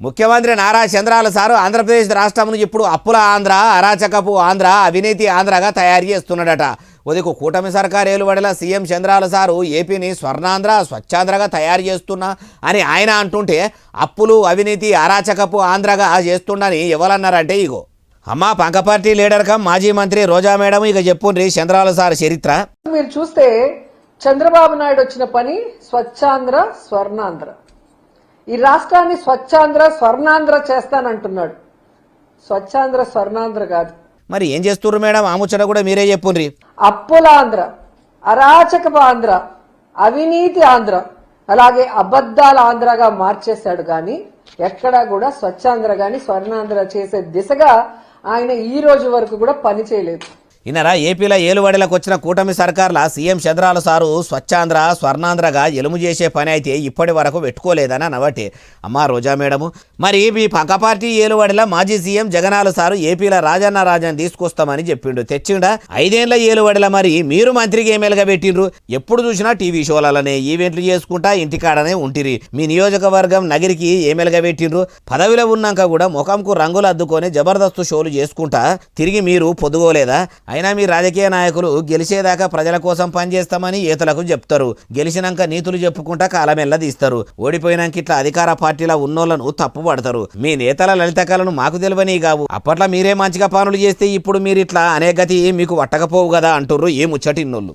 ముఖ్యమంత్రి నారా చంద్రాల సారు ఆంధ్రప్రదేశ్ రాష్ట్రం ఇప్పుడు అప్పుల ఆంధ్ర, అరాచకపు ఆంధ్ర, అవినీతి ఆంధ్రగా తయారు చేస్తున్నాడట. ఉదయకు కూటమి సర్కారు ఏలుబడిల సీఎం చంద్రాల సారు ఏపీని స్వర్ణాంధ్ర, స్వచ్ఛాంధ్రగా తయారు చేస్తున్నా అని ఆయన అంటుంటే అప్పులు, అవినీతి, అరాచకపు ఆంధ్రగా చేస్తుండని ఎవరన్నారంటే ఇగో అమ్మా పంకపార్టీ లీడర్ కమ్ మాజీ మంత్రి రోజా మేడం ఇక చెప్పుండ్రి చంద్రాల సార్ చరిత్ర. మీరు చూస్తే చంద్రబాబు నాయుడు వచ్చిన పని స్వచ్ఛాంధ్ర, స్వర్ణాంధ్ర. ఈ రాష్ట్రాన్ని స్వచ్ఛాంధ్ర, స్వర్ణాంధ్ర చేస్తానంటున్నాడు. స్వచ్ఛాంధ్ర, స్వర్ణాంధ్ర కాదు. మరి ఏం చేస్తున్నారు మేడం? ఆ ముచ్చట కూడా మీరే చెప్పుండ్రి. అప్పుల ఆంధ్ర, అరాచకపు ఆంధ్ర, అవినీతి ఆంధ్ర, అలాగే అబద్ధాల ఆంధ్రగా మార్చేశాడు. కానీ ఎక్కడా కూడా స్వచ్ఛాంధ్ర గాని స్వర్ణాంధ్ర చేసే దిశగా ఆయన ఈ రోజు వరకు కూడా పని చేయలేదు. ఇన్నరా ఏపీలో ఏలుబడిలకు వచ్చిన కూటమి సర్కార్ల సీఎం చంద్రాల సారు స్వచ్ఛాంధ్ర, స్వర్ణాంధ్రగా ఎలుము చేసే పని అయితే ఇప్పటి వరకు పెట్టుకోలేదని అనబట్టి అమ్మా రోజా మేడము. మరి మీ పక్క పార్టీ ఏలుబడిల మాజీ సీఎం జగనాల సారు ఏపీలో రాజన్న రాజన్ తీసుకొస్తామని చెప్పిండు. తెచ్చిండా 5 ఏళ్ల ఏలుబడిల మరి మీరు మంత్రికి ఏమేలుగా పెట్టిండ్రు? ఎప్పుడు చూసినా టీవీ షోలనే ఈవెంట్లు చేసుకుంటా ఇంటికాడనే ఉంటిరి. మీ నియోజకవర్గం నగిరికి ఏమేలుగా పెట్టిండ్రు? పదవిలో ఉన్నాక కూడా ముఖంకు రంగులు అద్దుకొని జబర్దస్తు షోలు చేసుకుంటా తిరిగి మీరు పొద్దుగోలేదా? అయినా మీ రాజకీయ నాయకులు గెలిచేదాకా ప్రజల కోసం పనిచేస్తామని ఏతలకు చెప్తారు. గెలిచినాక నీతులు చెప్పుకుంటా కాలమెల్ల తీస్తారు. ఓడిపోయినాక ఇట్లా అధికార పార్టీలో ఉన్నోళ్లను తప్పు పడతారు. మీ నేతల లలిత కళను మాకు తెలియని కావు. అప్పట్లో మీరే మంచిగా పనులు చేస్తే ఇప్పుడు మీరు ఇట్లా అనే గతి మీకు పట్టకపోవు కదా అంటుర్రు ఈ ముచ్చటిన్నోళ్ళు.